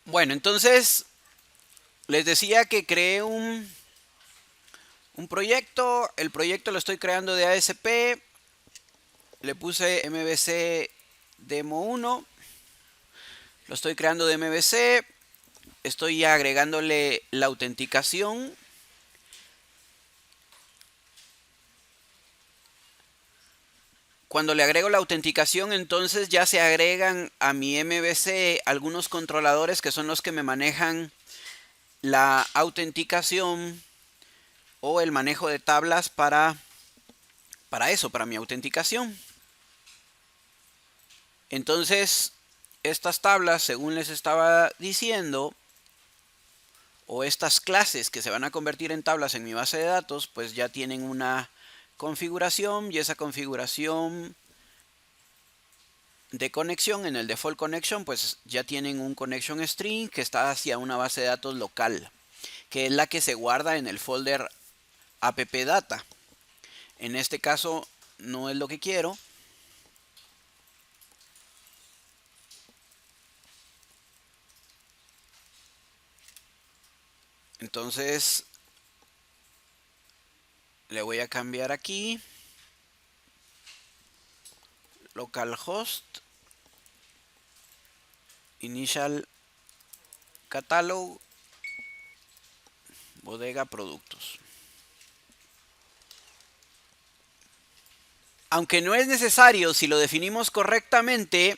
Bueno, entonces les decía que creé un proyecto. El proyecto lo estoy creando de ASP. Le puse MVC Demo 1. Lo estoy creando de MVC. Estoy agregándole la autenticación. Cuando le agrego la autenticación, entonces ya se agregan a mi MVC algunos controladores que son los que me manejan la autenticación o el manejo de tablas para eso, para mi autenticación. Entonces, estas tablas, según les estaba diciendo, o estas clases que se van a convertir en tablas en mi base de datos, pues ya tienen una configuración y esa configuración de conexión en el default connection, pues ya tienen un connection string que está hacia una base de datos local, que es la que se guarda en el folder appdata. En este caso no es lo que quiero. Entonces le voy a cambiar aquí localhost initial catalog bodega productos. Aunque no es necesario, si lo definimos correctamente,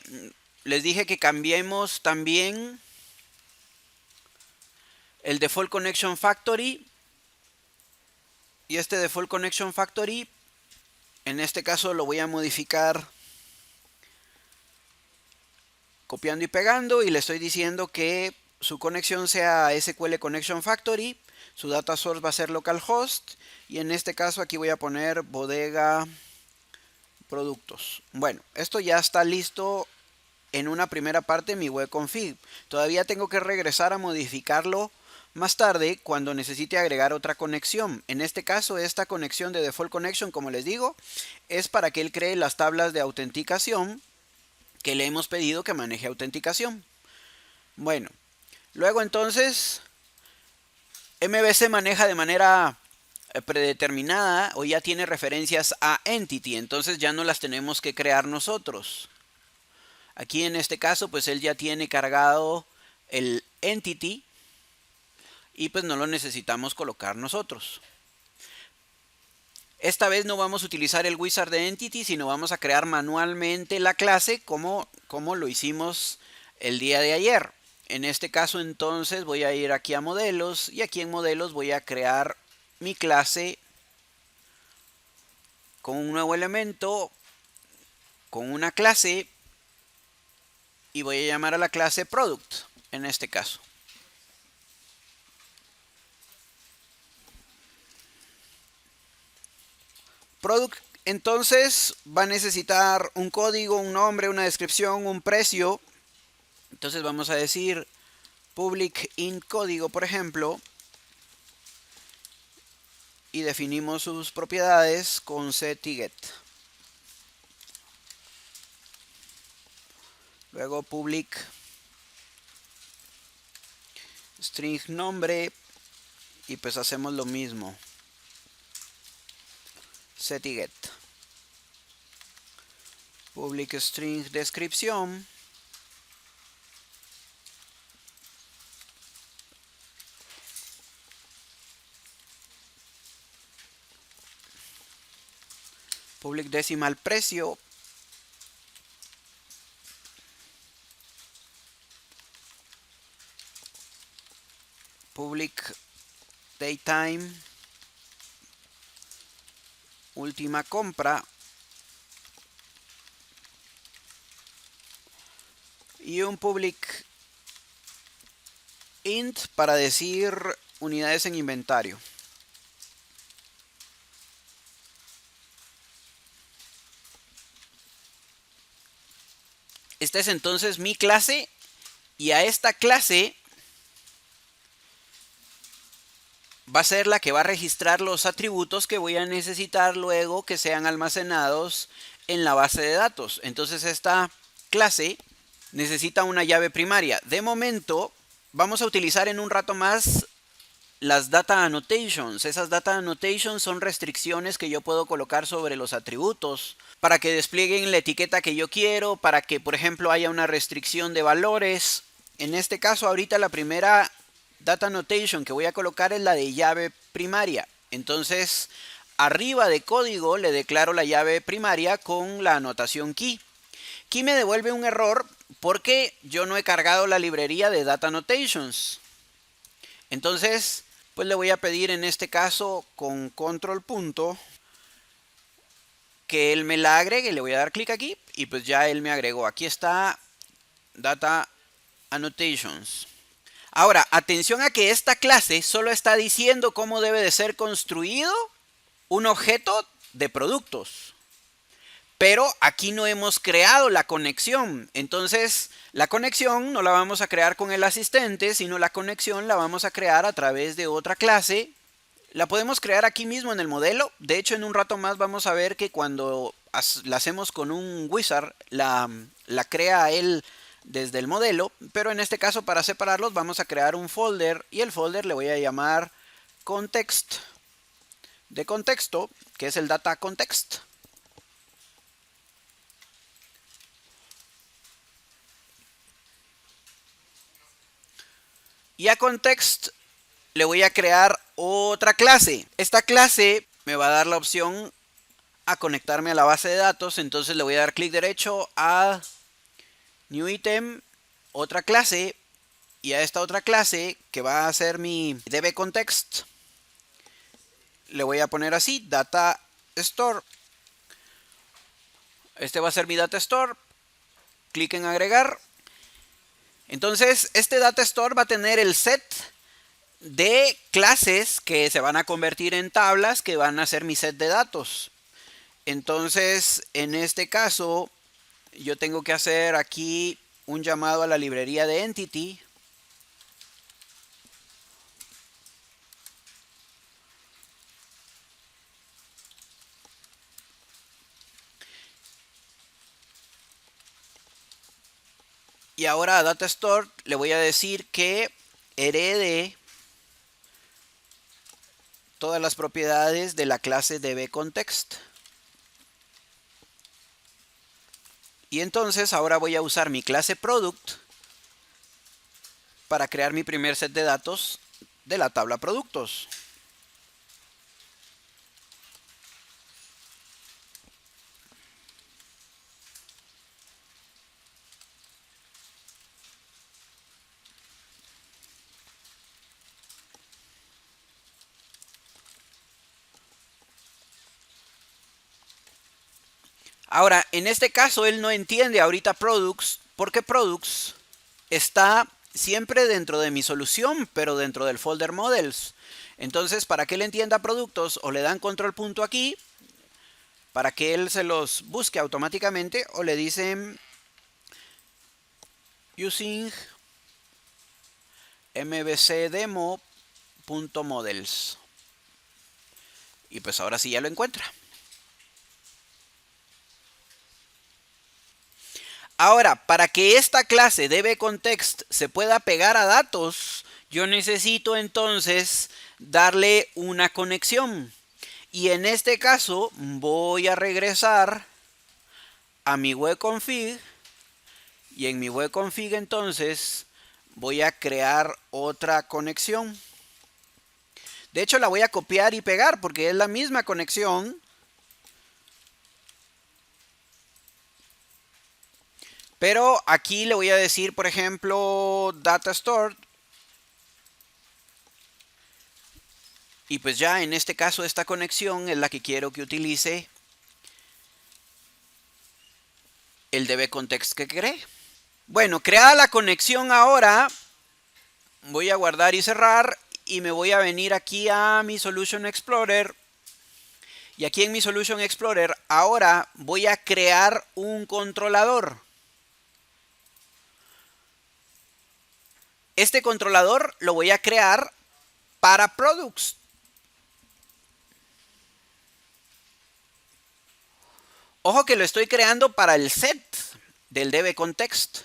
les dije que cambiemos también el default connection factory. Y este default connection factory, en este caso lo voy a modificar copiando y pegando, y le estoy diciendo que su conexión sea SQL Connection Factory, su data source va a ser localhost, y en este caso aquí voy a poner bodega productos. Bueno, esto ya está listo en una primera parte en mi web config. Todavía tengo que regresar a modificarlo más tarde cuando necesite agregar otra conexión. En este caso, esta conexión de default connection, como les digo, es para que él cree las tablas de autenticación que le hemos pedido que maneje autenticación. Bueno, luego entonces MVC maneja de manera predeterminada o ya tiene referencias a entity, entonces ya no las tenemos que crear nosotros. Aquí en este caso pues él ya tiene cargado el entity y pues no lo necesitamos colocar nosotros. Esta vez no vamos a utilizar el wizard de entity, sino vamos a crear manualmente la clase como lo hicimos el día de ayer. En este caso entonces voy a ir aquí a modelos y aquí en modelos voy a crear mi clase con un nuevo elemento, con una clase, y voy a llamar a la clase product en este caso. Product entonces va a necesitar un código, un nombre, una descripción, un precio. Entonces vamos a decir public int código, por ejemplo, y definimos sus propiedades con set y get. Luego public string nombre y pues hacemos lo mismo. Set y get. Public string descripción. Public decimal precio. Public daytime. Última compra. Y un public int para decir unidades en inventario. Esta es entonces mi clase, y a esta clase va a ser la que va a registrar los atributos que voy a necesitar luego que sean almacenados en la base de datos. Entonces esta clase necesita una llave primaria. De momento vamos a utilizar en un rato más las data annotations. Esas data annotations son restricciones que yo puedo colocar sobre los atributos para que desplieguen la etiqueta que yo quiero, para que por ejemplo haya una restricción de valores. En este caso ahorita la primera data annotation que voy a colocar es la de llave primaria. Entonces arriba de código le declaro la llave primaria con la anotación key. Key me devuelve un error porque yo no he cargado la librería de data annotations. Entonces, pues le voy a pedir en este caso con control punto que él me la agregue. Le voy a dar clic aquí y pues ya él me agregó. Aquí está data annotations. Ahora, atención a que esta clase solo está diciendo cómo debe de ser construido un objeto de productos. Pero aquí no hemos creado la conexión. Entonces, la conexión no la vamos a crear con el asistente, sino la conexión la vamos a crear a través de otra clase. La podemos crear aquí mismo en el modelo. De hecho, en un rato más vamos a ver que cuando la hacemos con un wizard, la crea él desde el modelo. Pero en este caso, para separarlos, vamos a crear un folder. Y el folder le voy a llamar context de contexto, que es el data context. Y a context le voy a crear otra clase. Esta clase me va a dar la opción a conectarme a la base de datos. Entonces le voy a dar clic derecho a New Item, otra clase. Y a esta otra clase que va a ser mi dbContext, le voy a poner así, Data Store. Este va a ser mi Data Store. Clic en agregar. Entonces este Data Store va a tener el set de clases que se van a convertir en tablas que van a ser mi set de datos. Entonces, en este caso, yo tengo que hacer aquí un llamado a la librería de Entity. Y ahora a Data Store le voy a decir que herede todas las propiedades de la clase dbContext. Y entonces ahora voy a usar mi clase Product para crear mi primer set de datos de la tabla productos. Ahora, en este caso él no entiende ahorita products porque products está siempre dentro de mi solución, pero dentro del folder models. Entonces, para que él entienda productos, o le dan control punto aquí, para que él se los busque automáticamente, o le dicen using mbcdemo.models. Y pues ahora sí ya lo encuentra. Ahora, para que esta clase dbContext se pueda pegar a datos, yo necesito entonces darle una conexión. Y en este caso voy a regresar a mi webconfig. Y en mi webconfig entonces voy a crear otra conexión. De hecho la voy a copiar y pegar porque es la misma conexión. Pero aquí le voy a decir, por ejemplo, Data Store. Y pues ya en este caso esta conexión es la que quiero que utilice el dbContext que creé. Bueno, creada la conexión ahora, voy a guardar y cerrar y me voy a venir aquí a mi Solution Explorer. Y aquí en mi Solution Explorer ahora voy a crear un controlador. Este controlador lo voy a crear para Products. Ojo que lo estoy creando para el set del dbContext.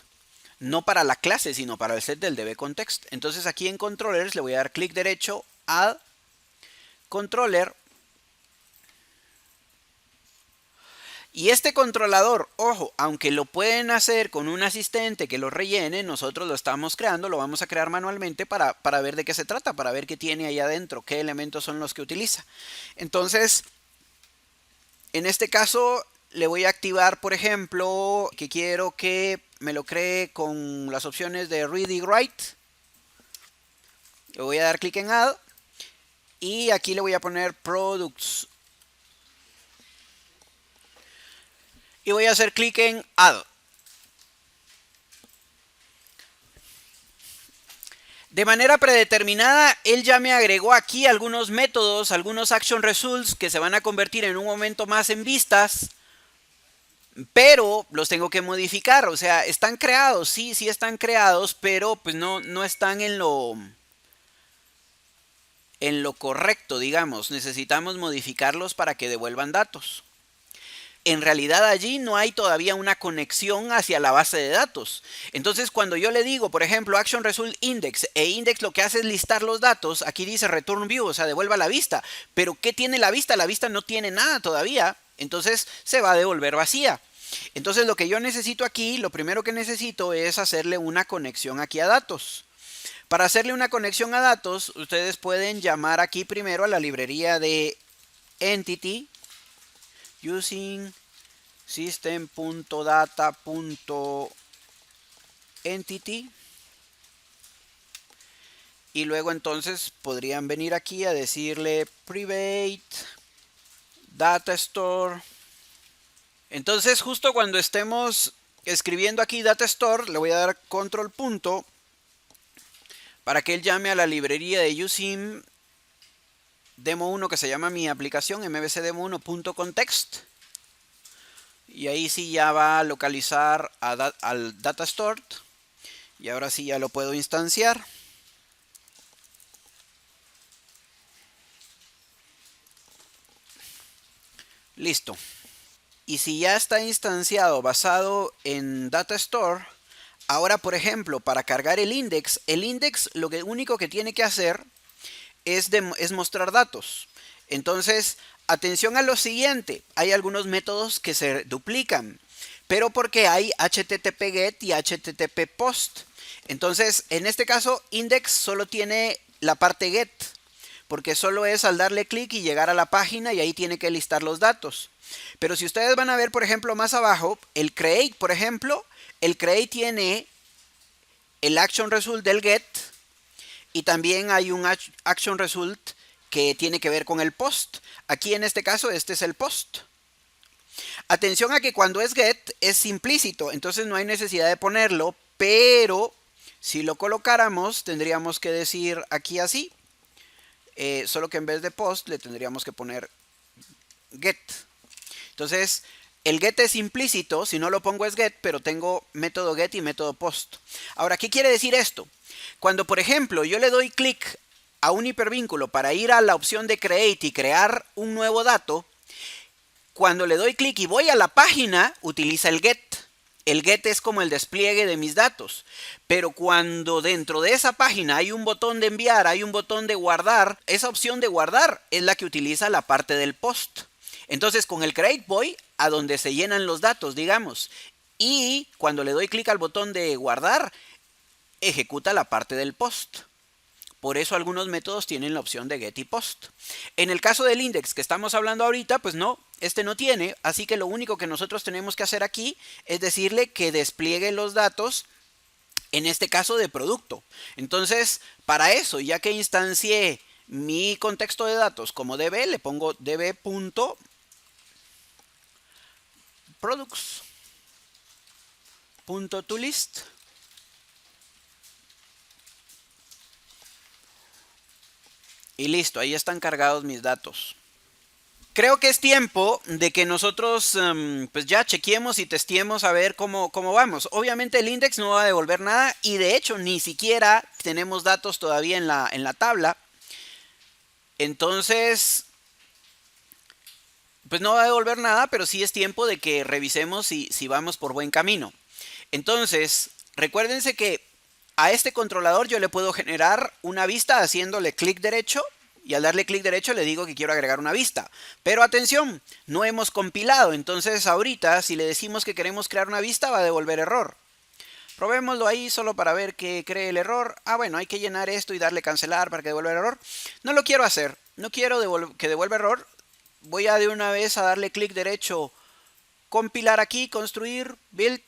no para la clase, sino para el set del dbContext. Entonces aquí en Controllers le voy a dar clic derecho, Add, Controller. Y este controlador, ojo, aunque lo pueden hacer con un asistente que lo rellene, nosotros lo estamos creando, lo vamos a crear manualmente para ver de qué se trata, para ver qué tiene ahí adentro, qué elementos son los que utiliza. Entonces, en este caso, le voy a activar, por ejemplo, que quiero que me lo cree con las opciones de Read y Write. Le voy a dar clic en Add. Y aquí le voy a poner Products. Y voy a hacer clic en Add. De manera predeterminada, él ya me agregó aquí algunos métodos, algunos action results que se van a convertir en un momento más en vistas, pero los tengo que modificar. O sea, están creados, sí están creados, pero pues no están en lo correcto, digamos. Necesitamos modificarlos para que devuelvan datos. En realidad allí no hay todavía una conexión hacia la base de datos. Entonces cuando yo le digo, por ejemplo, Action Result Index, e Index lo que hace es listar los datos, aquí dice Return View, o sea, devuelva la vista. Pero ¿qué tiene la vista? La vista no tiene nada todavía, entonces se va a devolver vacía. Entonces lo que yo necesito aquí, lo primero que necesito es hacerle una conexión aquí a datos. Para hacerle una conexión a datos, ustedes pueden llamar aquí primero a la librería de Entity, using system.data.entity, y luego entonces podrían venir aquí a decirle private data store. Entonces justo cuando estemos escribiendo aquí data store, le voy a dar control punto para que él llame a la librería de using demo 1 que se llama mi aplicación mbc demo1.context. Y ahí sí ya va a localizar al data store. Y ahora sí ya lo puedo instanciar. Listo. Y si ya está instanciado basado en data store, ahora por ejemplo para cargar el index lo único que tiene que hacer es mostrar datos. Entonces, atención a lo siguiente, hay algunos métodos que se duplican, pero porque hay HTTP GET y HTTP POST. Entonces, en este caso, index solo tiene la parte GET, porque solo es al darle clic y llegar a la página y ahí tiene que listar los datos. Pero si ustedes van a ver, por ejemplo, más abajo, el create, por ejemplo, el create tiene el action result del GET, y también hay un action result que tiene que ver con el post. Aquí en este caso este es el post. Atención a que cuando es get es implícito, entonces no hay necesidad de ponerlo, pero si lo colocáramos tendríamos que decir aquí así, solo que en vez de post le tendríamos que poner get. Entonces el get es implícito, si no lo pongo es get, pero tengo método get y método post. Ahora, ¿qué quiere decir esto? Cuando, por ejemplo, yo le doy clic a un hipervínculo para ir a la opción de create y crear un nuevo dato, cuando le doy clic y voy a la página, utiliza el get. El get es como el despliegue de mis datos. Pero cuando dentro de esa página hay un botón de enviar, hay un botón de guardar, esa opción de guardar es la que utiliza la parte del post. Entonces con el create voy a donde se llenan los datos, digamos. Y cuando le doy clic al botón de guardar, ejecuta la parte del post. Por eso algunos métodos tienen la opción de get y post. En el caso del index que estamos hablando ahorita, pues no, este no tiene. Así que lo único que nosotros tenemos que hacer aquí es decirle que despliegue los datos, en este caso de producto. Entonces, para eso, ya que instancié mi contexto de datos como db, le pongo db.products.toList. Y listo, ahí están cargados mis datos. Creo que es tiempo de que nosotros pues ya chequeemos y testeemos a ver cómo vamos. Obviamente el index no va a devolver nada y de hecho ni siquiera tenemos datos todavía en la tabla. Entonces, pues no va a devolver nada, pero sí es tiempo de que revisemos si vamos por buen camino. Entonces, recuérdense que a este controlador yo le puedo generar una vista haciéndole clic derecho y al darle clic derecho le digo que quiero agregar una vista. Pero atención, no hemos compilado, entonces ahorita si le decimos que queremos crear una vista va a devolver error. Probémoslo ahí solo para ver que cree el error. Bueno, hay que llenar esto y darle cancelar para que devuelva el error. No lo quiero hacer, no quiero que devuelva error. Voy a de una vez a darle clic derecho, compilar aquí, construir, build.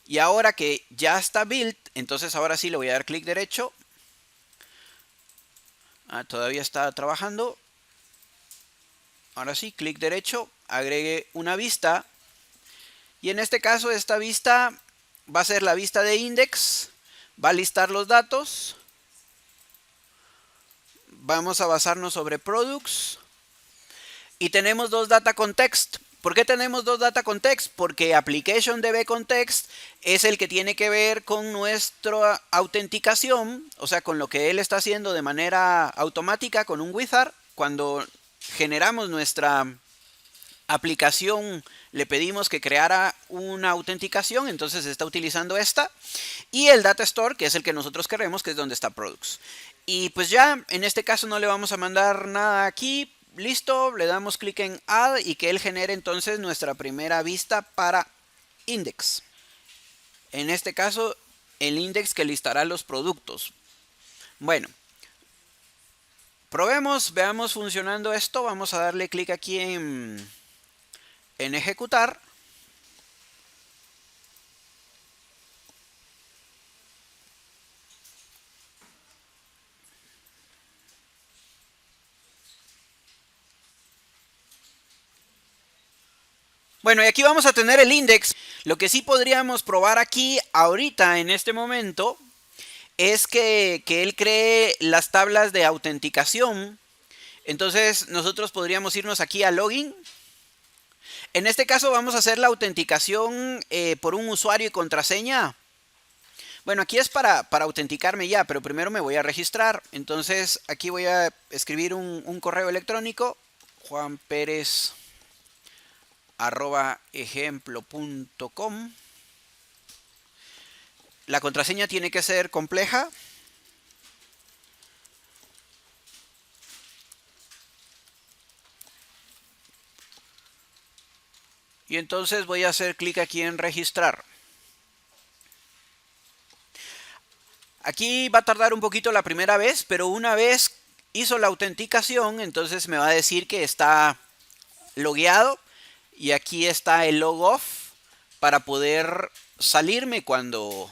Y ahora que ya está build, entonces ahora sí le voy a dar clic derecho. Todavía está trabajando. Ahora sí, clic derecho, agregue una vista. Y en este caso esta vista va a ser la vista de index. Va a listar los datos. Vamos a basarnos sobre products. Y tenemos dos data context. ¿Por qué tenemos dos data context? Porque application DB context es el que tiene que ver con nuestra autenticación, o sea, con lo que él está haciendo de manera automática con un wizard. Cuando generamos nuestra aplicación, le pedimos que creara una autenticación, entonces está utilizando esta. Y el data store, que es el que nosotros queremos, que es donde está products. Y pues ya, en este caso no le vamos a mandar nada aquí. Listo, le damos clic en add y que él genere entonces nuestra primera vista para index. En este caso, el index que listará los productos. Bueno, probemos, veamos funcionando esto. Vamos a darle clic aquí en ejecutar. Bueno, y aquí vamos a tener el index. Lo que sí podríamos probar aquí ahorita en este momento es que él cree las tablas de autenticación. Entonces nosotros podríamos irnos aquí a login. En este caso vamos a hacer la autenticación por un usuario y contraseña. Bueno, aquí es para autenticarme ya, pero primero me voy a registrar. Entonces aquí voy a escribir un correo electrónico. juanperez@ejemplo.com. La contraseña tiene que ser compleja. Y entonces voy a hacer clic aquí en registrar. Aquí va a tardar un poquito la primera vez, pero una vez hizo la autenticación, entonces me va a decir que está logueado. Y aquí está el log off para poder salirme cuando...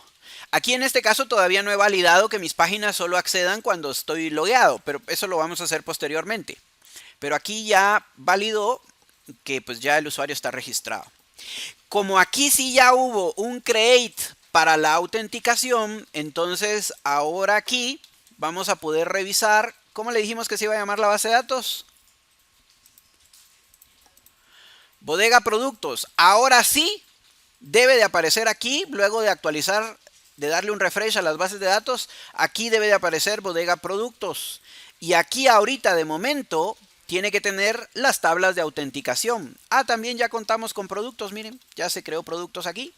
Aquí en este caso todavía no he validado que mis páginas solo accedan cuando estoy logueado, pero eso lo vamos a hacer posteriormente. Pero aquí ya validó que pues ya el usuario está registrado. Como aquí sí ya hubo un create para la autenticación, entonces ahora aquí vamos a poder revisar. ¿Cómo le dijimos que se iba a llamar la base de datos? Bodega productos. Ahora sí debe de aparecer aquí, luego de actualizar, de darle un refresh a las bases de datos, aquí debe de aparecer bodega productos. Y aquí ahorita de momento tiene que tener las tablas de autenticación. También ya contamos con productos, miren, ya se creó productos aquí.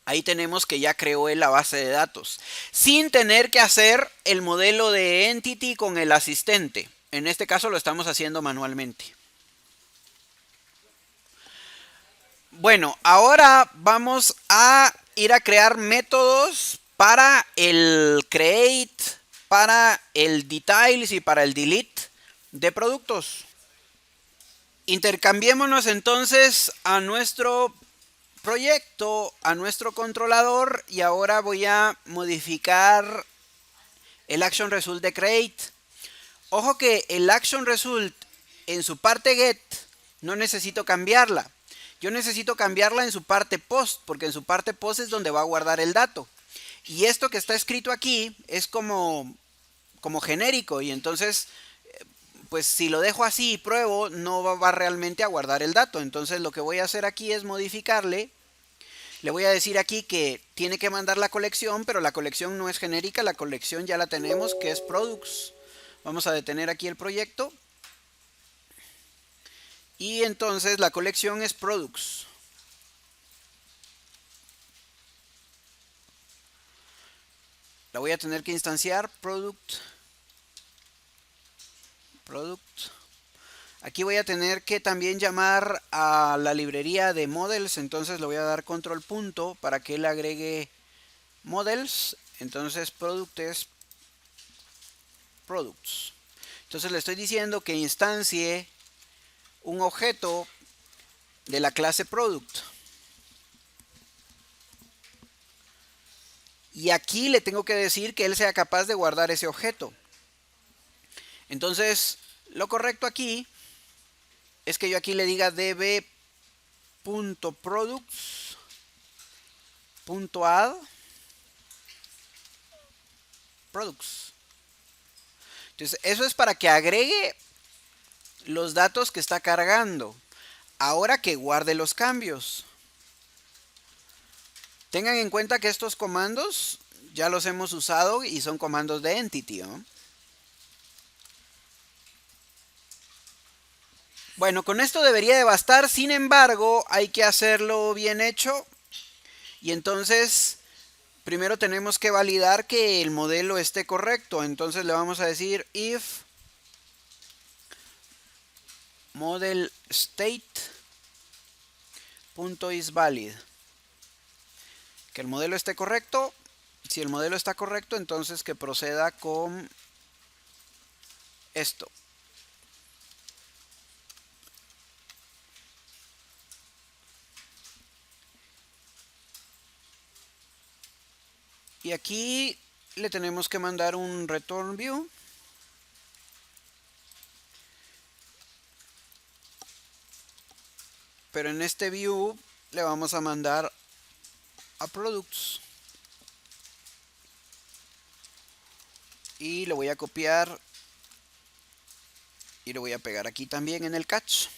Ahí tenemos que ya creó él la base de datos, sin tener que hacer el modelo de entity con el asistente. En este caso lo estamos haciendo manualmente. Bueno, ahora vamos a ir a crear métodos para el create, para el details y para el delete de productos. Intercambiémonos entonces a nuestro proyecto, a nuestro controlador, y ahora voy a modificar el action result de create. Ojo que el action result en su parte get no necesito cambiarla. Yo necesito cambiarla en su parte post, porque en su parte post es donde va a guardar el dato. Y esto que está escrito aquí es como genérico, y entonces pues si lo dejo así y pruebo, no va realmente a guardar el dato. Entonces lo que voy a hacer aquí es modificarle. Le voy a decir aquí que tiene que mandar la colección, pero la colección no es genérica, la colección ya la tenemos, que es products. Vamos a detener aquí el proyecto. Y entonces la colección es products. la voy a tener que instanciar, product. Aquí voy a tener que también llamar a la librería de models, entonces le voy a dar control punto para que él agregue models. Entonces product es products. Entonces le estoy diciendo que instancie un objeto de la clase product. Y aquí le tengo que decir que él sea capaz de guardar ese objeto. Entonces, lo correcto aquí es que yo aquí le diga db.products.add products. Entonces, eso es para que agregue los datos que está cargando. Ahora que guarde los cambios. Tengan en cuenta que estos comandos ya los hemos usado y son comandos de entity, ¿no? Bueno, con esto debería de bastar, sin embargo, hay que hacerlo bien hecho. Y entonces, primero tenemos que validar que el modelo esté correcto. Entonces le vamos a decir if model state.isValid. Que el modelo esté correcto. Si el modelo está correcto, entonces que proceda con esto. Y aquí le tenemos que mandar un return view. Pero en este view le vamos a mandar a products. Y lo voy a copiar. Y lo voy a pegar aquí también en el catch.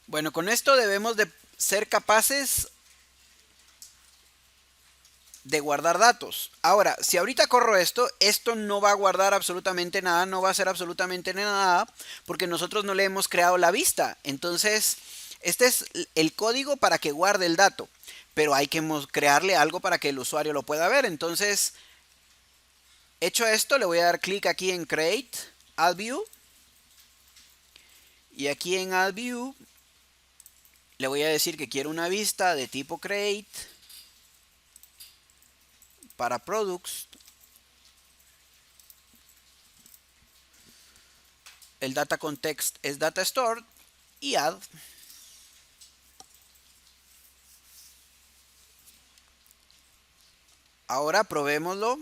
Bueno, con esto debemos de ser capaces de guardar datos. Ahora, si ahorita corro esto, esto no va a guardar absolutamente nada, no va a hacer absolutamente nada, porque nosotros no le hemos creado la vista. Entonces, este es el código para que guarde el dato, pero hay que crearle algo para que el usuario lo pueda ver. Entonces, hecho esto, le voy a dar clic aquí en Create, Add View, y aquí en Add View le voy a decir que quiero una vista de tipo Create para Products. El data context es data stored y add. Ahora probémoslo.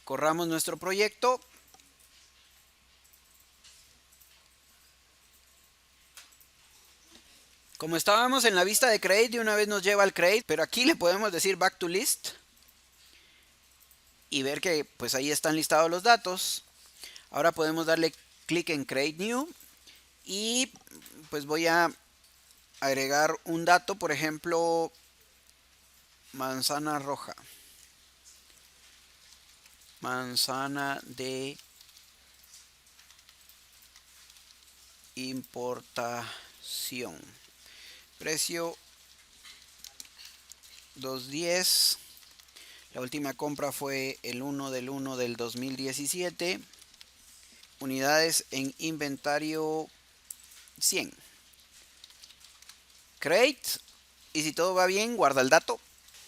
Corramos nuestro proyecto. Como estábamos en la vista de create, de una vez nos lleva al create, pero aquí le podemos decir back to list y ver que pues ahí están listados los datos. Ahora podemos darle clic en create new y pues voy a agregar un dato, por ejemplo, manzana roja. Manzana de importación. Precio 2.10. La última compra fue el 1 del 1 del 2017. Unidades en inventario 100. Create. Y si todo va bien, guarda el dato.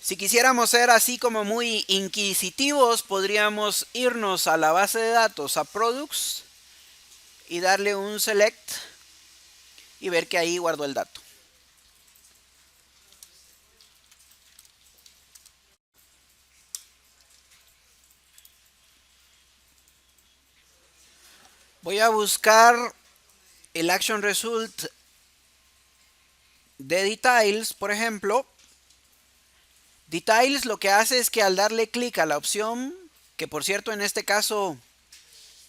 Si quisiéramos ser así como muy inquisitivos, podríamos irnos a la base de datos, a Products, y darle un Select y ver que ahí guardó el dato. Voy a buscar el Action Result de Details, por ejemplo. Details lo que hace es que al darle clic a la opción, que por cierto en este caso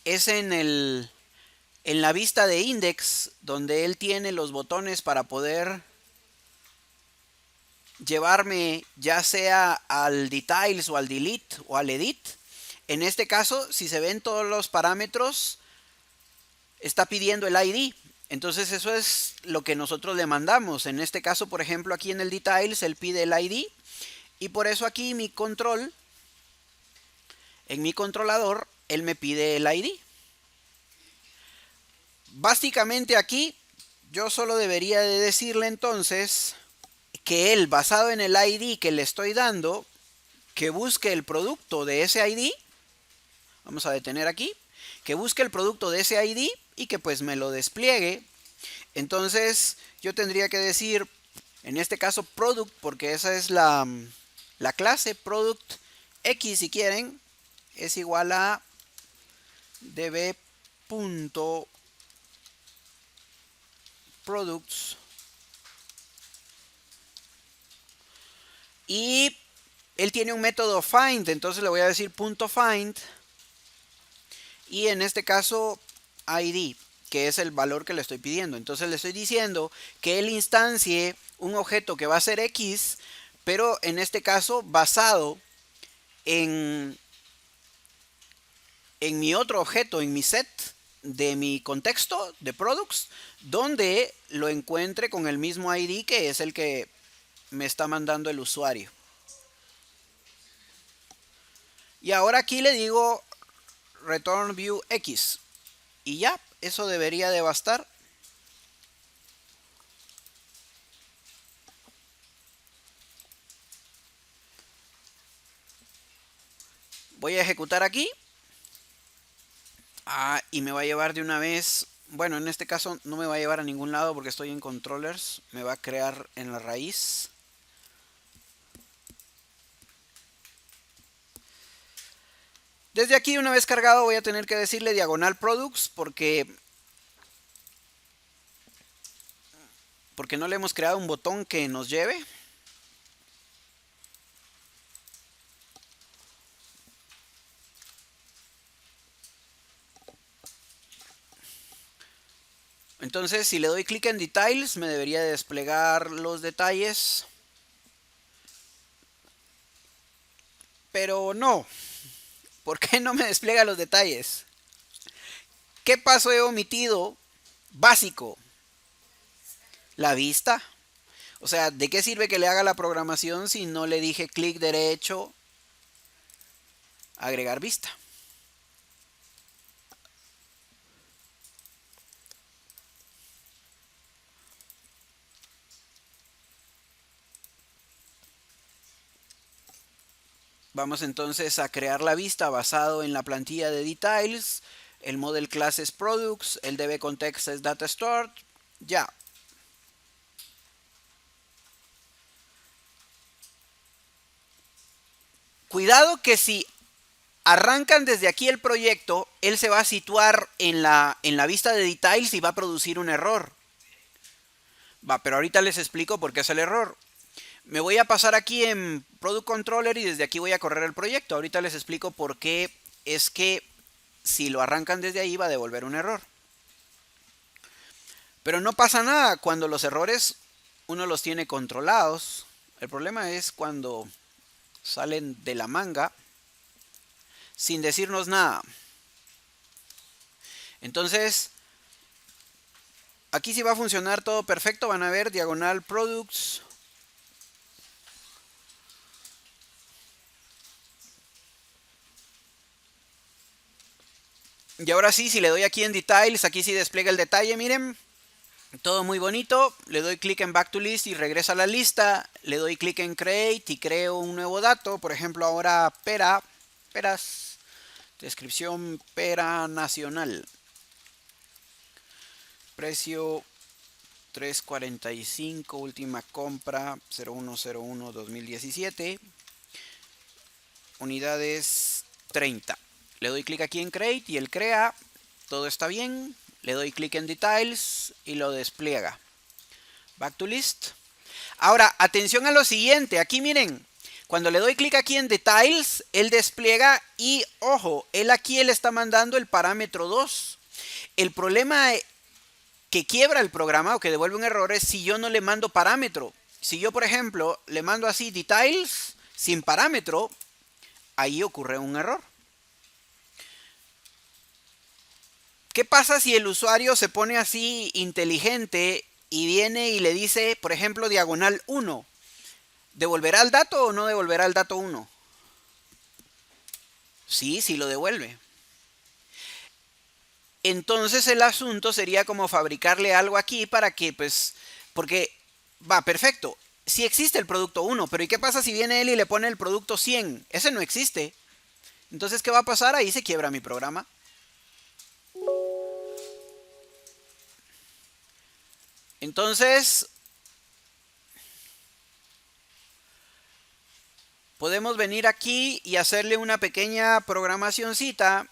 es en la vista de index, donde él tiene los botones para poder llevarme ya sea al Details o al Delete o al Edit. En este caso, si se ven todos los parámetros, está pidiendo el ID. Entonces eso es lo que nosotros le mandamos. En este caso, por ejemplo, aquí en el details, él pide el ID. Y por eso aquí mi control, en mi controlador, él me pide el ID. Básicamente aquí, yo solo debería de decirle entonces que él, basado en el ID que le estoy dando, que busque el producto de ese ID. Vamos a detener aquí. Que busque el producto de ese ID y que pues me lo despliegue. Entonces yo tendría que decir, en este caso product, porque esa es la clase product x si quieren, es igual a db.products. Y él tiene un método find, entonces le voy a decir .find. Y en este caso ID, que es el valor que le estoy pidiendo. Entonces le estoy diciendo que él instancie un objeto que va a ser X, pero en este caso basado en mi otro objeto, en mi set de mi contexto de products, donde lo encuentre con el mismo ID que es el que me está mandando el usuario. Y ahora aquí le digo return view X. Y ya, eso debería de bastar. Voy a ejecutar aquí. Y me va a llevar de una vez. Bueno, en este caso no me va a llevar a ningún lado porque estoy en controllers. Me va a crear en la raíz. Desde aquí, una vez cargado, voy a tener que decirle diagonal products porque no le hemos creado un botón que nos lleve. Entonces, si le doy clic en Details, me debería desplegar los detalles. Pero no. ¿Por qué no me despliega los detalles? ¿Qué paso he omitido? Básico. La vista. O sea, ¿de qué sirve que le haga la programación si no le dije clic derecho, agregar vista? Vamos entonces a crear la vista basado en la plantilla de details. El model class es products, el db context es data stored. Ya. Cuidado que si arrancan desde aquí el proyecto, él se va a situar en la vista de details y va a producir un error. Pero ahorita les explico por qué es el error. Me voy a pasar aquí en Product Controller y desde aquí voy a correr el proyecto. Ahorita les explico por qué es que si lo arrancan desde ahí va a devolver un error. Pero no pasa nada cuando los errores uno los tiene controlados. El problema es cuando salen de la manga sin decirnos nada. Entonces, aquí sí va a funcionar todo perfecto. Van a ver diagonal products. Y ahora sí, si le doy aquí en Details, aquí sí despliega el detalle, miren. Todo muy bonito. Le doy clic en Back to List y regresa a la lista. Le doy clic en Create y creo un nuevo dato. Por ejemplo, ahora peras. Descripción pera nacional. Precio 3.45. Última compra 01/01/2017. Unidades 30. Le doy clic aquí en Create y él crea. Todo está bien. Le doy clic en Details y lo despliega. Back to List. Ahora, atención a lo siguiente. Aquí miren. Cuando le doy clic aquí en Details, él despliega y, ojo, él está mandando el parámetro 2. El problema que quiebra el programa o que devuelve un error es si yo no le mando parámetro. Si yo, por ejemplo, le mando así Details sin parámetro, ahí ocurre un error. ¿Qué pasa si el usuario se pone así inteligente y viene y le dice, por ejemplo, diagonal 1? ¿Devolverá el dato o no devolverá el dato 1? Sí, sí lo devuelve. Entonces el asunto sería como fabricarle algo aquí para que, pues, porque va, perfecto. Sí existe el producto 1, pero ¿y qué pasa si viene él y le pone el producto 100? Ese no existe. Entonces, ¿qué va a pasar? Ahí se quiebra mi programa. Entonces, podemos venir aquí y hacerle una pequeña programacioncita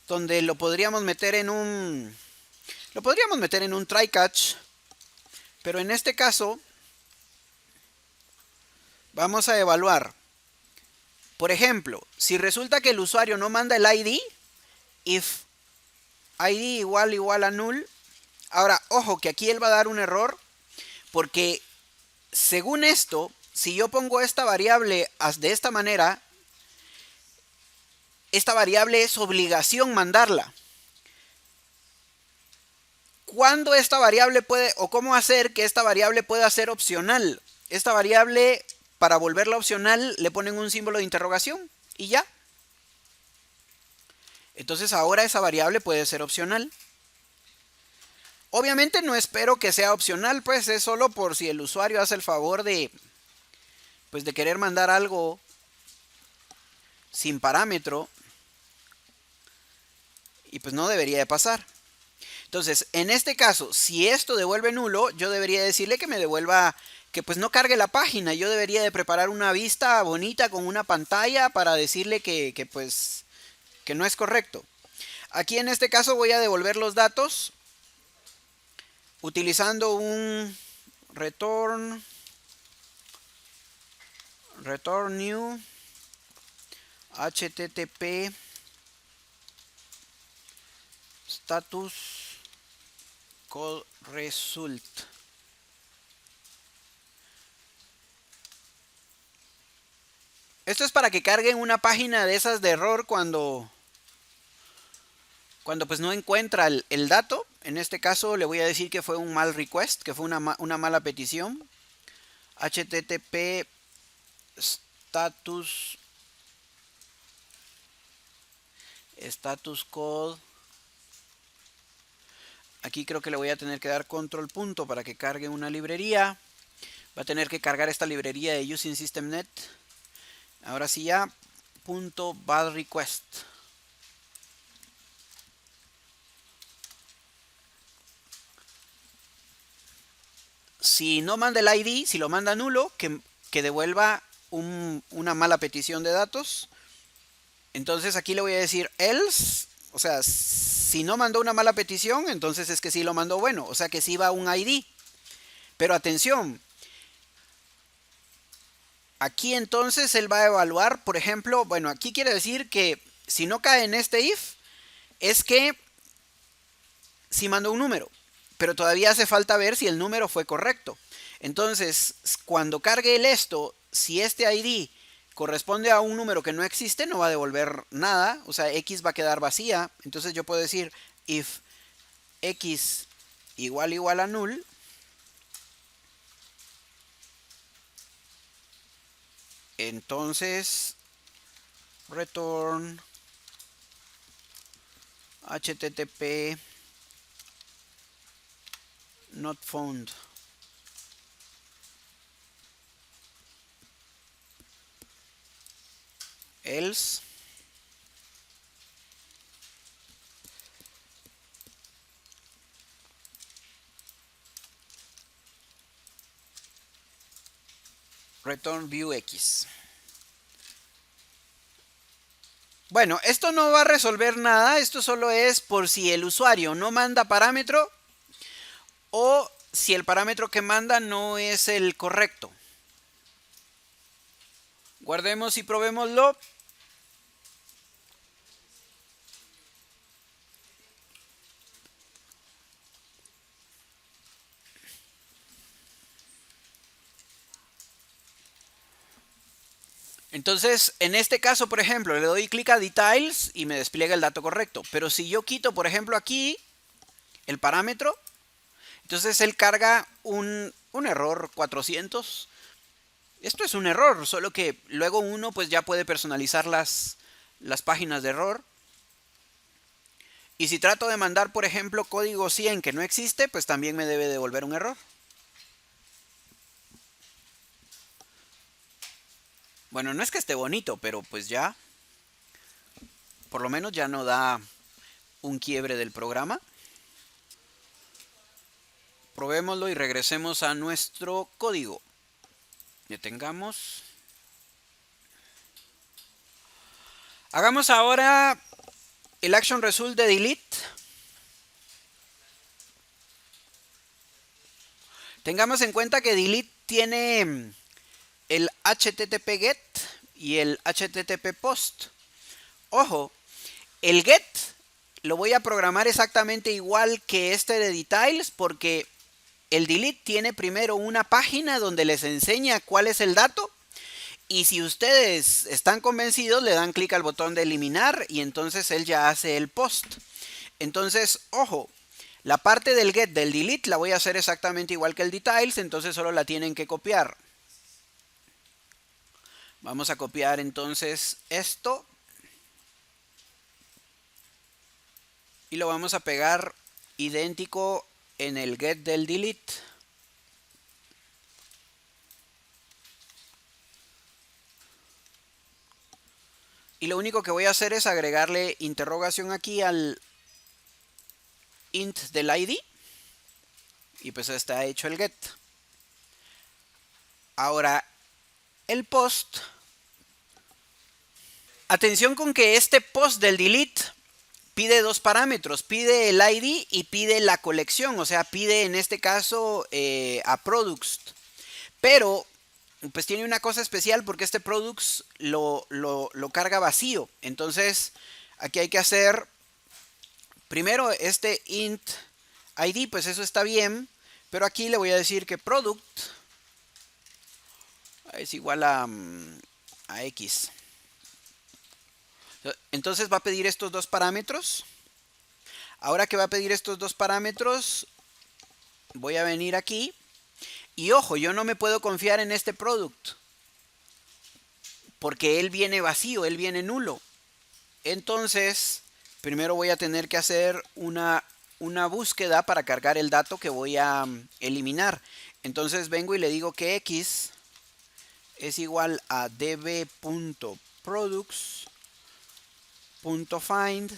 donde lo podríamos meter en un try catch, pero en este caso vamos a evaluar. Por ejemplo, si resulta que el usuario no manda el ID, if ID igual a null. Ahora, ojo que aquí él va a dar un error porque según esto, si yo pongo esta variable de esta manera, esta variable es obligación mandarla. ¿Cuándo esta variable puede, o cómo hacer que esta variable pueda ser opcional? Esta variable, para volverla opcional, le ponen un símbolo de interrogación y ya. Entonces ahora esa variable puede ser opcional. Obviamente no espero que sea opcional, pues es solo por si el usuario hace el favor de, pues de querer mandar algo sin parámetro y pues no debería de pasar. Entonces, en este caso, si esto devuelve nulo, yo debería decirle que me devuelva, que pues no cargue la página. Yo debería de preparar una vista bonita con una pantalla para decirle que pues que no es correcto. Aquí en este caso voy a devolver los datos utilizando un return new http status call result. Esto es para que carguen una página de esas de error cuando pues no encuentra el dato. En este caso le voy a decir que fue un mal request, que fue una mala petición. http status code. Aquí creo que le voy a tener que dar control punto para que cargue una librería. Va a tener que cargar esta librería de using systemnet. Ahora sí ya, punto bad request. Si no manda el ID, si lo manda nulo, que devuelva una mala petición de datos. Entonces aquí le voy a decir else, o sea, si no mandó una mala petición, entonces es que sí lo mandó bueno, o sea que sí va un ID. Pero atención, aquí entonces él va a evaluar, por ejemplo, bueno, aquí quiere decir que si no cae en este if, es que sí mandó un número, pero todavía hace falta ver si el número fue correcto. Entonces, cuando cargue el esto, si este ID corresponde a un número que no existe, no va a devolver nada, o sea, x va a quedar vacía. Entonces yo puedo decir if x igual a null, entonces return http not found. Else return view x. Bueno, esto no va a resolver nada, esto solo es por si el usuario no manda parámetro o si el parámetro que manda no es el correcto. Guardemos y probémoslo. Entonces, en este caso, por ejemplo, le doy clic a Details y me despliega el dato correcto. Pero si yo quito, por ejemplo, aquí el parámetro, entonces él carga un error 400. Esto es un error, solo que luego uno pues ya puede personalizar las páginas de error. Y si trato de mandar, por ejemplo, código 100 que no existe, pues también me debe devolver un error. Bueno, no es que esté bonito, pero pues ya, por lo menos ya no da un quiebre del programa. Probémoslo y regresemos a nuestro código. Detengamos. Hagamos ahora el action result de delete. Tengamos en cuenta que delete tiene el HTTP GET y el HTTP POST. Ojo, el GET lo voy a programar exactamente igual que este de Details porque el delete tiene primero una página donde les enseña cuál es el dato y si ustedes están convencidos le dan clic al botón de eliminar y entonces él ya hace el post. Entonces, ojo, la parte del get del delete la voy a hacer exactamente igual que el details, entonces solo la tienen que copiar. Vamos a copiar entonces esto y lo vamos a pegar idéntico en el get del delete. Y lo único que voy a hacer es agregarle interrogación aquí al int del ID. Y pues está hecho el get. Ahora, el post. Atención con que este post del delete pide dos parámetros. Pide el ID y pide la colección. O sea, pide en este caso a products. Pero pues tiene una cosa especial porque este products lo carga vacío. Entonces, aquí hay que hacer primero este int ID, pues eso está bien. Pero aquí le voy a decir que product es igual a X. Entonces va a pedir estos dos parámetros. Ahora que va a pedir estos dos parámetros, voy a venir aquí. Y ojo, yo no me puedo confiar en este product. Porque él viene vacío, él viene nulo. Entonces, primero voy a tener que hacer una búsqueda para cargar el dato que voy a eliminar. Entonces vengo y le digo que X es igual a db.products.find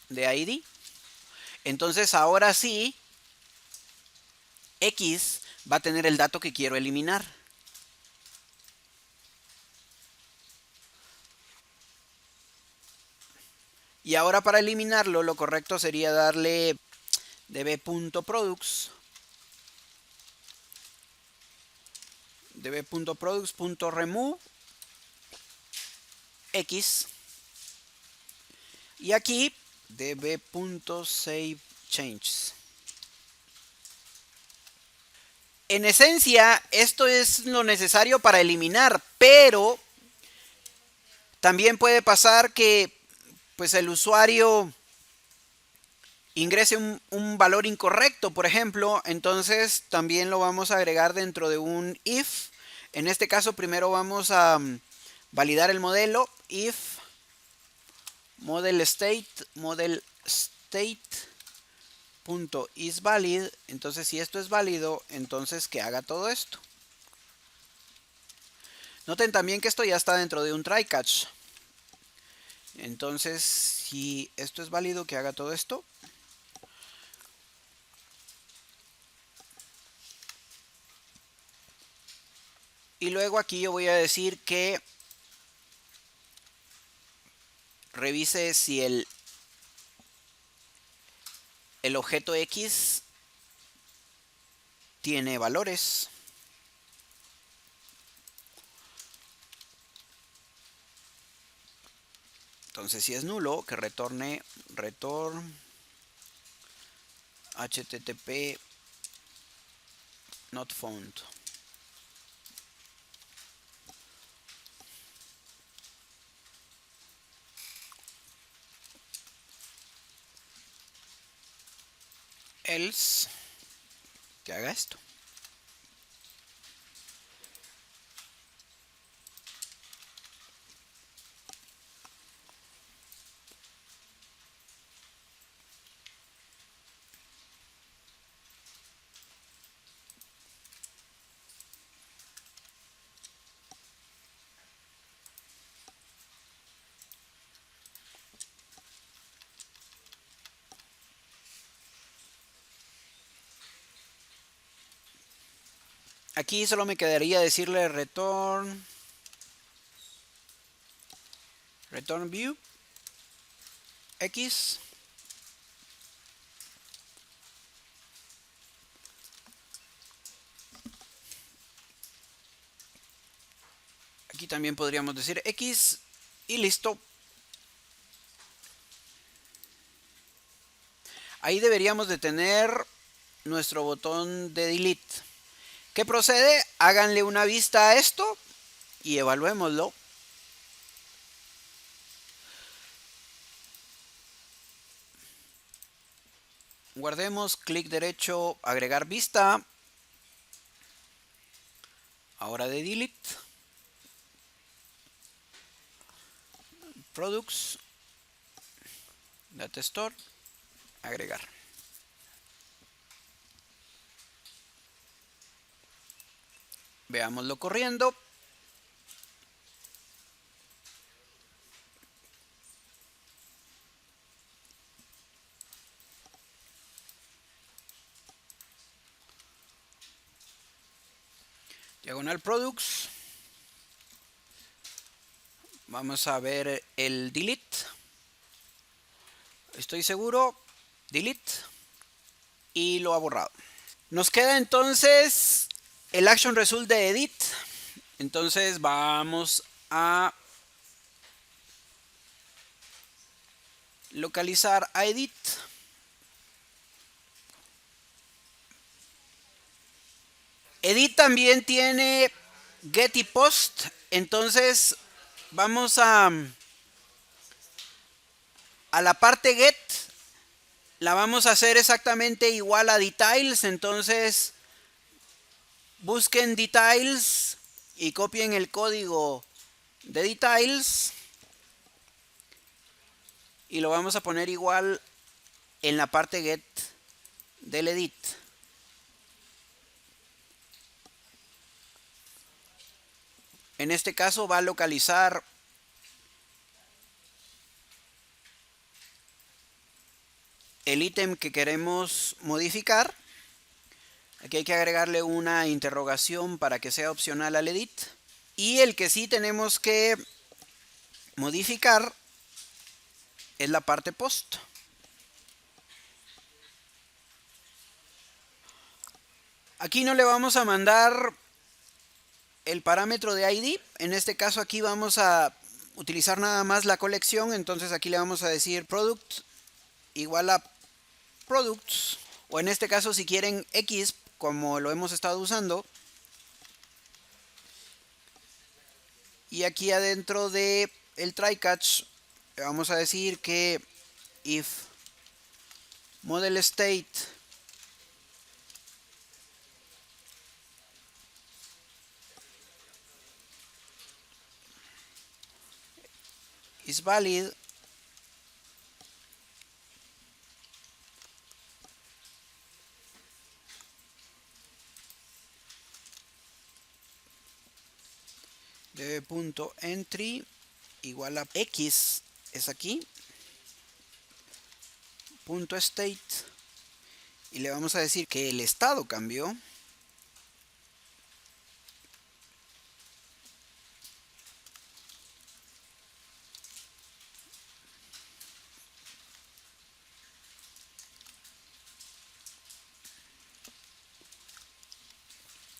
de ID. Entonces ahora sí, X va a tener el dato que quiero eliminar. Y ahora para eliminarlo, lo correcto sería darle db.products.remove X. Y aquí db.savechanges. En esencia, esto es lo necesario para eliminar, pero también puede pasar que pues el usuario ingrese un valor incorrecto, por ejemplo, entonces también lo vamos a agregar dentro de un if. En este caso primero vamos a validar el modelo if model state .isValid. Entonces si esto es válido, entonces que haga todo esto. Noten también que esto ya está dentro de un try catch. Entonces si esto es válido, que haga todo esto. Y luego aquí yo voy a decir que revise si el objeto X tiene valores. Entonces si es nulo, que retorne return http not found. else que haga esto. Aquí solo me quedaría decirle return view x. Aquí también podríamos decir x y listo. Ahí deberíamos de tener nuestro botón de delete. ¿Qué procede? Háganle una vista a esto y evaluémoslo. Guardemos, clic derecho, agregar vista. Ahora de delete. Products. Data store. Agregar. Veámoslo corriendo. Diagonal products. Vamos a ver el delete. Estoy seguro. Delete. Y lo ha borrado. Nos queda entonces el action result de edit. Entonces vamos a localizar a edit. Edit también tiene get y post. Entonces vamos a la parte get. La vamos a hacer exactamente igual a details. Entonces busquen details y copien el código de details. Y lo vamos a poner igual en la parte get del edit. En este caso va a localizar el ítem que queremos modificar. Aquí hay que agregarle una interrogación para que sea opcional al edit. Y el que sí tenemos que modificar es la parte post. Aquí no le vamos a mandar el parámetro de ID. En este caso aquí vamos a utilizar nada más la colección. Entonces aquí le vamos a decir product igual a products. O en este caso si quieren X como lo hemos estado usando. Y aquí adentro de el try catch vamos a decir que if model state is valid, db.entry igual a x es aquí, punto state, y le vamos a decir que el estado cambió.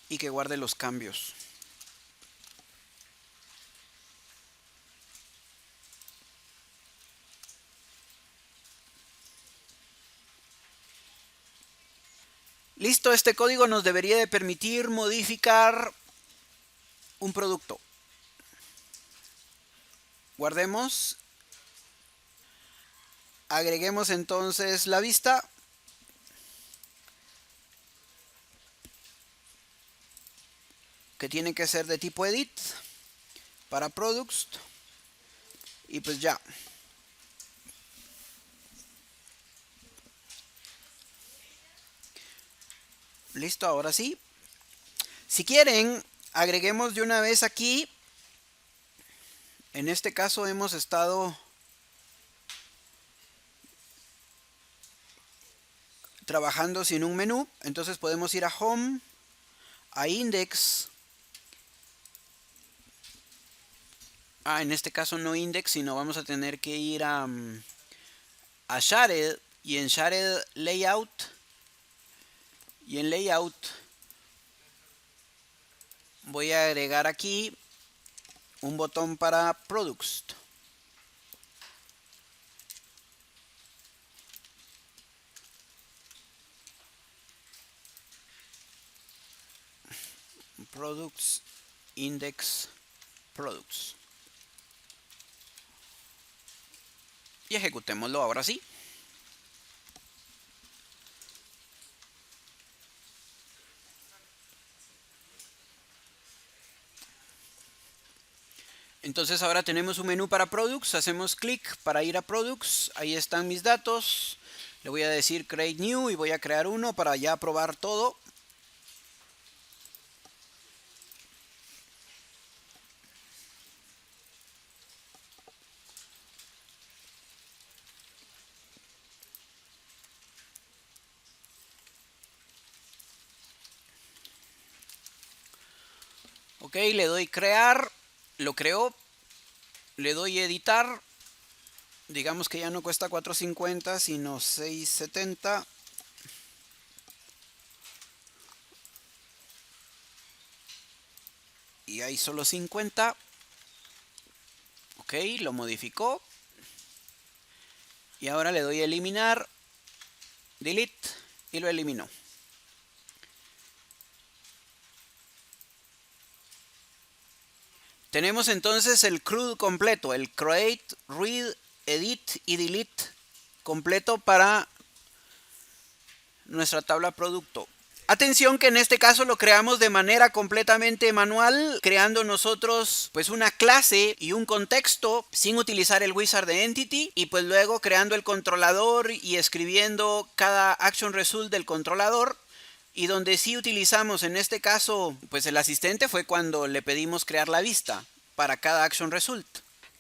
Y que guarde los cambios. Listo, este código nos debería de permitir modificar un producto. Guardemos. Agreguemos entonces la vista. que tiene que ser de tipo edit para products. Y pues ya. Listo, ahora sí. Si quieren, agreguemos de una vez aquí. En este caso hemos estado trabajando sin un menú. Entonces podemos ir a Home, a Index. En este caso no Index, sino vamos a tener que ir a Shared. Y en Shared Layout. Y en Layout voy a agregar aquí un botón para Products. Products, Index, Products. Y ejecutémoslo ahora sí. Entonces ahora tenemos un menú para Products. Hacemos clic para ir a Products. Ahí están mis datos. Le voy a decir Create New y voy a crear uno para ya probar todo. Ok, le doy crear. Lo creo. Le doy editar. Digamos que ya no cuesta 4.50 sino 6.70. Y hay solo 50. Ok, lo modificó. Y ahora le doy a eliminar. Delete. Y lo eliminó. Tenemos entonces el CRUD completo. El create, read, edit y delete completo para nuestra tabla producto. Atención que en este caso lo creamos de manera completamente manual, creando nosotros pues una clase y un contexto sin utilizar el wizard de entity y pues luego creando el controlador y escribiendo cada action result del controlador. Y donde sí utilizamos en este caso pues el asistente fue cuando le pedimos crear la vista para cada action result.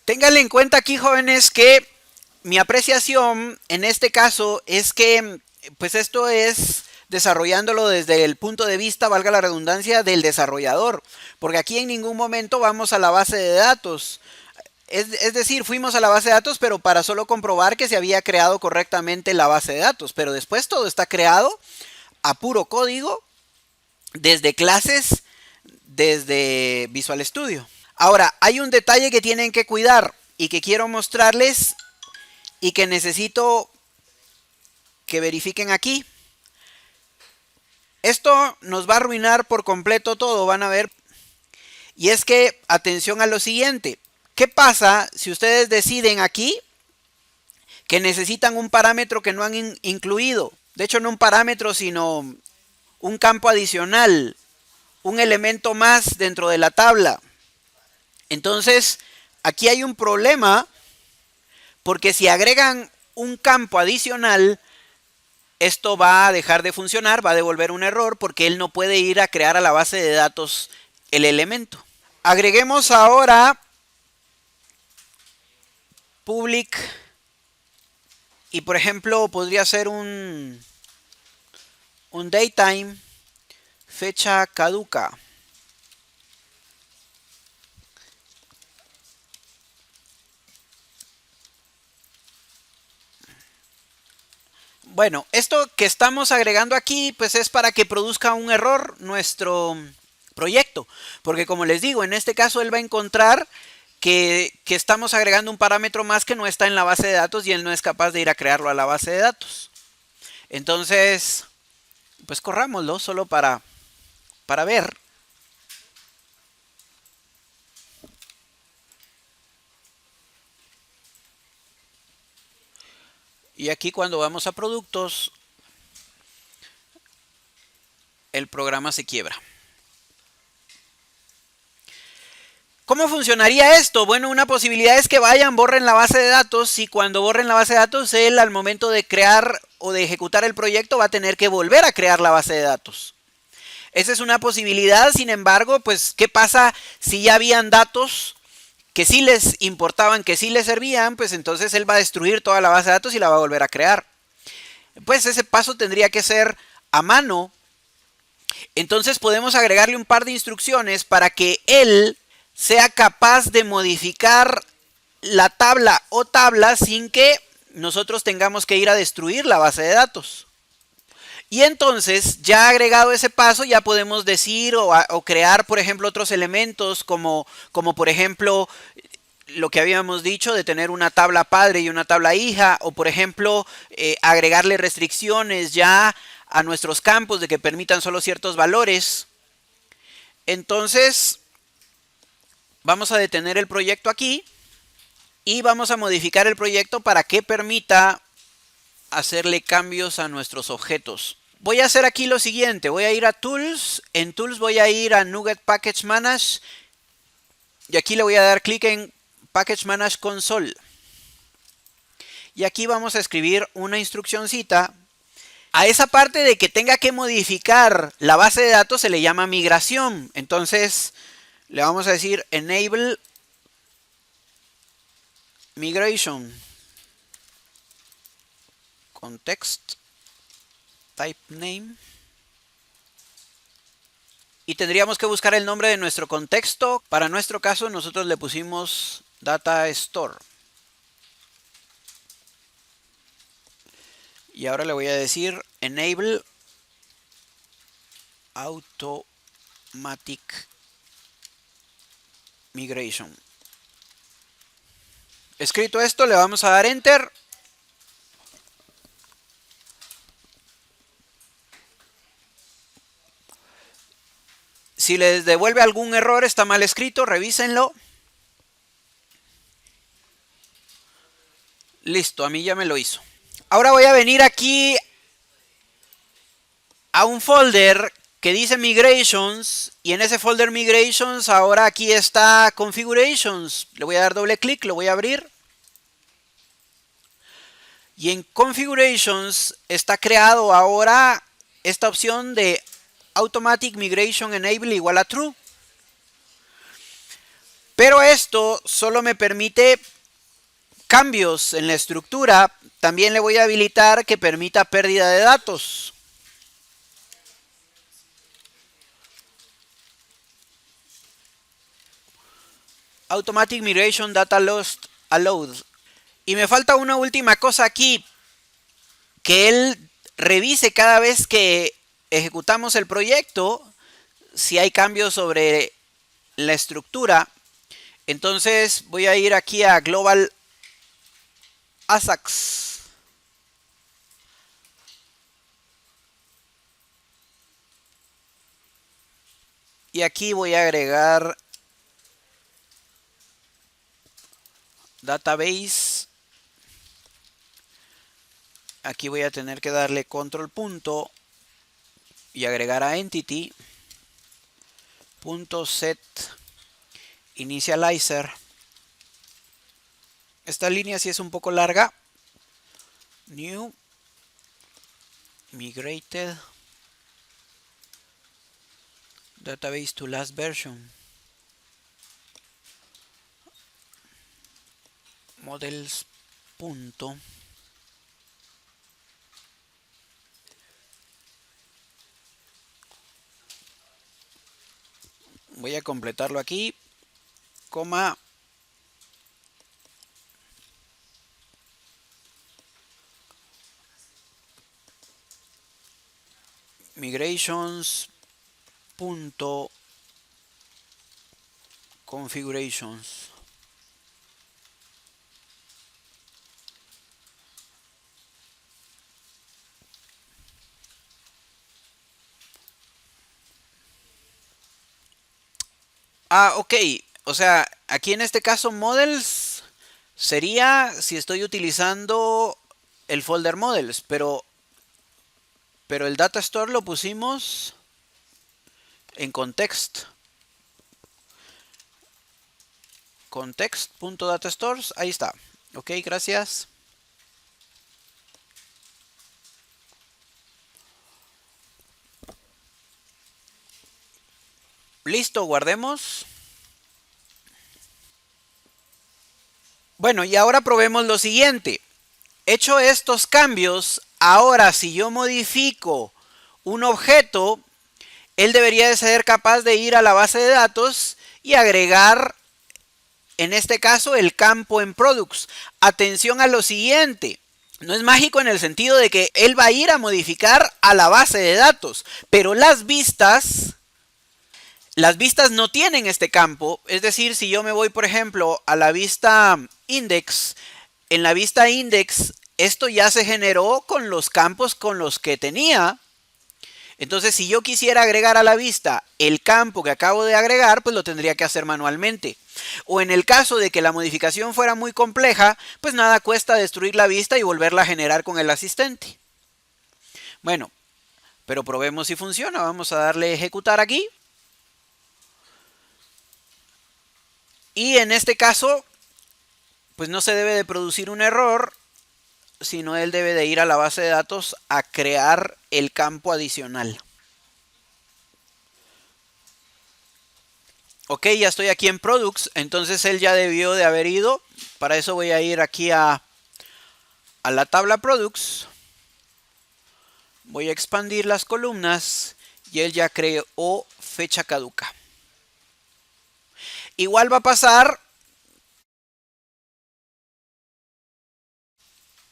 Ténganle en cuenta aquí, jóvenes, que mi apreciación en este caso es que pues esto es desarrollándolo desde el punto de vista, valga la redundancia, del desarrollador, porque aquí en ningún momento vamos a la base de datos. Es decir, fuimos a la base de datos, pero para solo comprobar que se había creado correctamente la base de datos, pero después todo está creado a puro código desde clases, desde Visual Studio. Ahora, hay un detalle que tienen que cuidar y que quiero mostrarles y que necesito que verifiquen aquí. Esto nos va a arruinar por completo todo, van a ver. Y es que, atención a lo siguiente. ¿Qué pasa si ustedes deciden aquí que necesitan un parámetro que no han incluido? De hecho, no un parámetro, sino un campo adicional, un elemento más dentro de la tabla. Entonces, aquí hay un problema, porque si agregan un campo adicional, esto va a dejar de funcionar, va a devolver un error, porque él no puede ir a crear a la base de datos el elemento. Agreguemos ahora public y por ejemplo podría ser un datetime, fecha caduca. Bueno, esto que estamos agregando aquí pues es para que produzca un error nuestro proyecto, porque como les digo, en este caso él va a encontrar que estamos agregando un parámetro más que no está en la base de datos y él no es capaz de ir a crearlo a la base de datos. Entonces, pues corrámoslo solo para ver. Y aquí cuando vamos a productos, el programa se quiebra. ¿Cómo funcionaría esto? Bueno, una posibilidad es que vayan, borren la base de datos y cuando borren la base de datos, él al momento de crear o de ejecutar el proyecto va a tener que volver a crear la base de datos. Esa es una posibilidad, sin embargo, pues, ¿qué pasa si ya habían datos que sí les importaban, que sí les servían? Pues entonces él va a destruir toda la base de datos y la va a volver a crear. Pues ese paso tendría que ser a mano. Entonces podemos agregarle un par de instrucciones para que él sea capaz de modificar la tabla o tablas sin que nosotros tengamos que ir a destruir la base de datos. Y entonces, ya agregado ese paso, ya podemos decir o crear, por ejemplo, otros elementos como por ejemplo, lo que habíamos dicho de tener una tabla padre y una tabla hija, o por ejemplo, agregarle restricciones ya a nuestros campos de que permitan solo ciertos valores. Entonces, vamos a detener el proyecto aquí y vamos a modificar el proyecto para que permita hacerle cambios a nuestros objetos. Voy a hacer aquí lo siguiente, voy a ir a Tools, en Tools voy a ir a NuGet Package Manage y aquí le voy a dar clic en Package Manage Console. Y aquí vamos a escribir una instruccioncita. A esa parte de que tenga que modificar la base de datos se le llama migración. Entonces le vamos a decir Enable Migration. Context. Type name. Y tendríamos que buscar el nombre de nuestro contexto. Para nuestro caso nosotros le pusimos Data Store. Y ahora le voy a decir Enable Automatic Migration. Escrito esto, le vamos a dar Enter. Si les devuelve algún error, está mal escrito, revísenlo. Listo, a mí ya me lo hizo. Ahora voy a venir aquí a un folder que dice Migrations y en ese folder Migrations ahora aquí está Configurations. Le voy a dar doble clic, lo voy a abrir. Y en Configurations está creado ahora esta opción de Automatic Migration Enable igual a True. Pero esto solo me permite cambios en la estructura. También le voy a habilitar que permita pérdida de datos. Automatic Migration Data Lost Allowed. Y me falta una última cosa aquí. Que él revise cada vez que ejecutamos el proyecto si hay cambios sobre la estructura. Entonces voy a ir aquí a Global ASAX. Y aquí voy a agregar Database. Aquí voy a tener que darle control punto y agregar a Entity. .set initializer. Esta línea sí es un poco larga. New migrated database to last version. Models. Voy a completarlo aquí, coma, migrations punto configurations. Ok, o sea, aquí en este caso models sería si estoy utilizando el folder models, pero el data store lo pusimos en context. context.datastores, ahí está. Ok, gracias. Listo, guardemos. Bueno, y ahora probemos lo siguiente. Hecho estos cambios, ahora si yo modifico un objeto, él debería de ser capaz de ir a la base de datos y agregar, en este caso, el campo en products. Atención a lo siguiente. No es mágico en el sentido de que él va a ir a modificar a la base de datos, pero las vistas no tienen este campo. Es decir, si yo me voy, por ejemplo, a la vista index, en la vista index, esto ya se generó con los campos con los que tenía. Entonces, si yo quisiera agregar a la vista el campo que acabo de agregar, pues lo tendría que hacer manualmente. O en el caso de que la modificación fuera muy compleja, pues nada cuesta destruir la vista y volverla a generar con el asistente. Bueno, pero probemos si funciona. Vamos a darle ejecutar aquí. Y en este caso, pues no se debe de producir un error, sino él debe de ir a la base de datos a crear el campo adicional. Ok, ya estoy aquí en Products, entonces él ya debió de haber ido. Para eso voy a ir aquí a la tabla Products. Voy a expandir las columnas y él ya creó fecha caduca. Igual va a pasar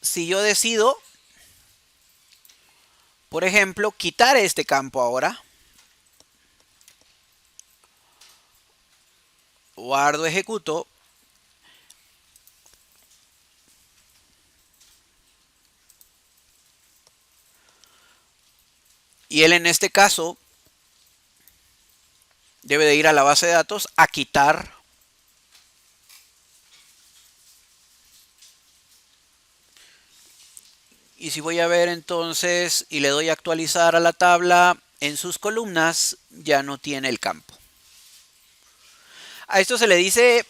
si yo decido, por ejemplo, quitar este campo ahora. Guardo, ejecuto. Y él en este caso debe de ir a la base de datos a quitar y si voy a ver entonces y le doy a actualizar a la tabla, en sus columnas ya no tiene el campo. A esto se le dice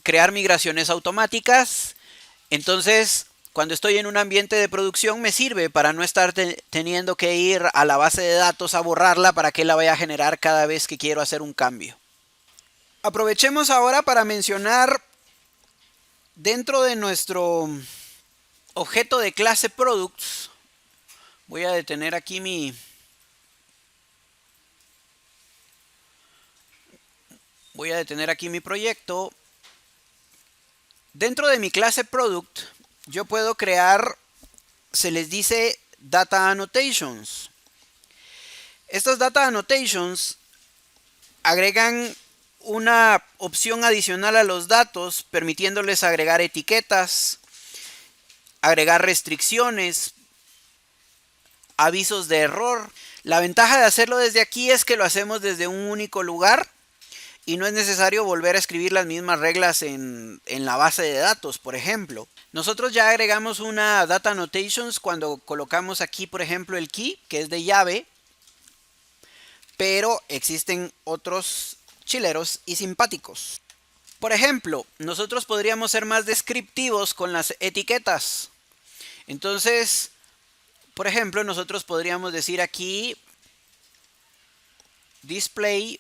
crear migraciones automáticas. Entonces, cuando estoy en un ambiente de producción me sirve para no estar teniendo que ir a la base de datos a borrarla para que la vaya a generar cada vez que quiero hacer un cambio. Aprovechemos ahora para mencionar dentro de nuestro objeto de clase products. Voy a detener aquí mi proyecto. Dentro de mi clase product yo puedo crear, se les dice data annotations. Estas data annotations agregan una opción adicional a los datos, permitiéndoles agregar etiquetas, agregar restricciones, avisos de error. La ventaja de hacerlo desde aquí es que lo hacemos desde un único lugar y no es necesario volver a escribir las mismas reglas en la base de datos, por ejemplo. Nosotros ya agregamos una data annotations cuando colocamos aquí, por ejemplo, el key, que es de llave, pero existen otros chileros y simpáticos. Por ejemplo, nosotros podríamos ser más descriptivos con las etiquetas. Entonces, por ejemplo, nosotros podríamos decir aquí display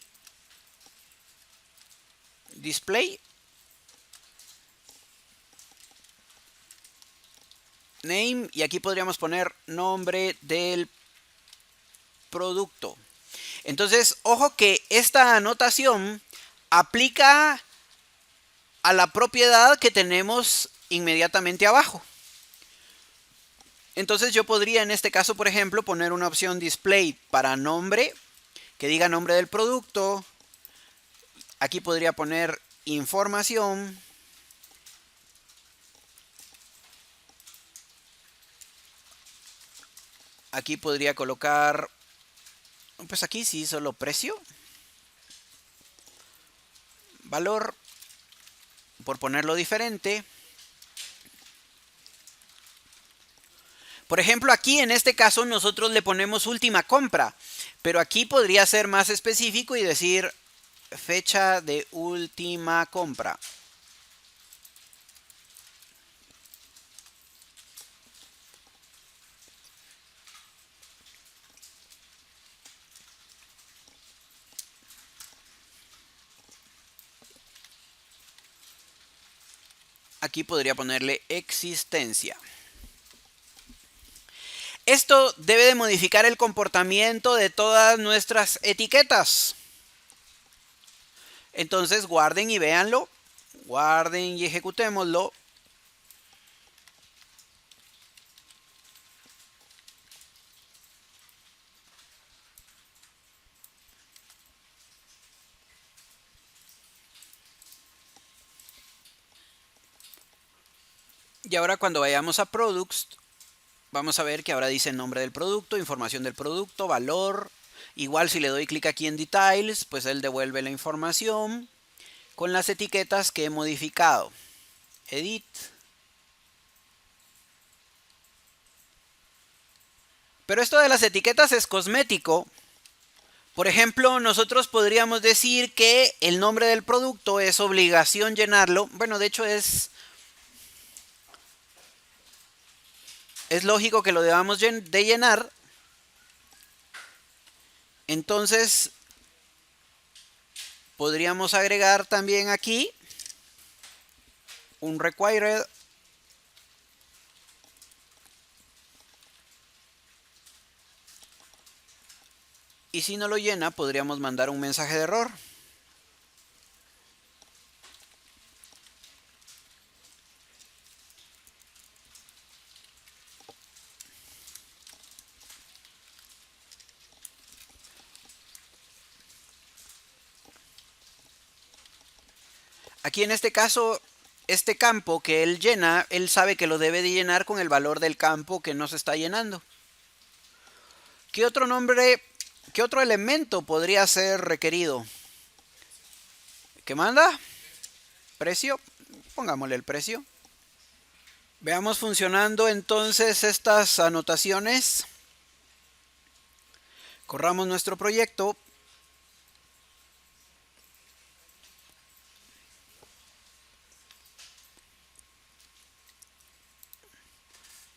name y aquí podríamos poner nombre del producto. Entonces, ojo que esta anotación aplica a la propiedad que tenemos inmediatamente abajo. Entonces yo podría en este caso, por ejemplo, poner una opción display para nombre, que diga nombre del producto. Aquí podría poner información. Aquí podría colocar, pues aquí sí, solo precio. Valor, por ponerlo diferente. Por ejemplo, aquí en este caso nosotros le ponemos última compra, pero aquí podría ser más específico y decir fecha de última compra. aquí podría ponerle existencia. Esto debe de modificar el comportamiento de todas nuestras etiquetas. Entonces guarden y véanlo. Guarden y ejecutémoslo. Y ahora cuando vayamos a Products, vamos a ver que ahora dice nombre del producto, información del producto, valor. Igual si le doy clic aquí en Details, pues él devuelve la información con las etiquetas que he modificado. Edit. Pero esto de las etiquetas es cosmético. Por ejemplo, nosotros podríamos decir que el nombre del producto es obligación llenarlo. Bueno, de hecho es lógico que lo debamos de llenar. Entonces, podríamos agregar también aquí un required. Y si no lo llena, podríamos mandar un mensaje de error. Aquí en este caso, este campo que él llena, él sabe que lo debe de llenar con el valor del campo que no se está llenando. ¿Qué otro nombre, qué otro elemento podría ser requerido? ¿Qué manda? Precio. Pongámosle el precio. Veamos funcionando entonces estas anotaciones. Corramos nuestro proyecto.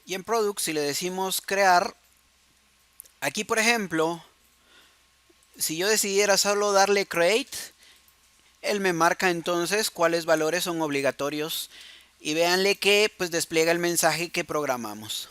Y en Product, si le decimos crear, aquí por ejemplo, si yo decidiera solo darle create, él me marca entonces cuáles valores son obligatorios. Y véanle que pues despliega el mensaje que programamos.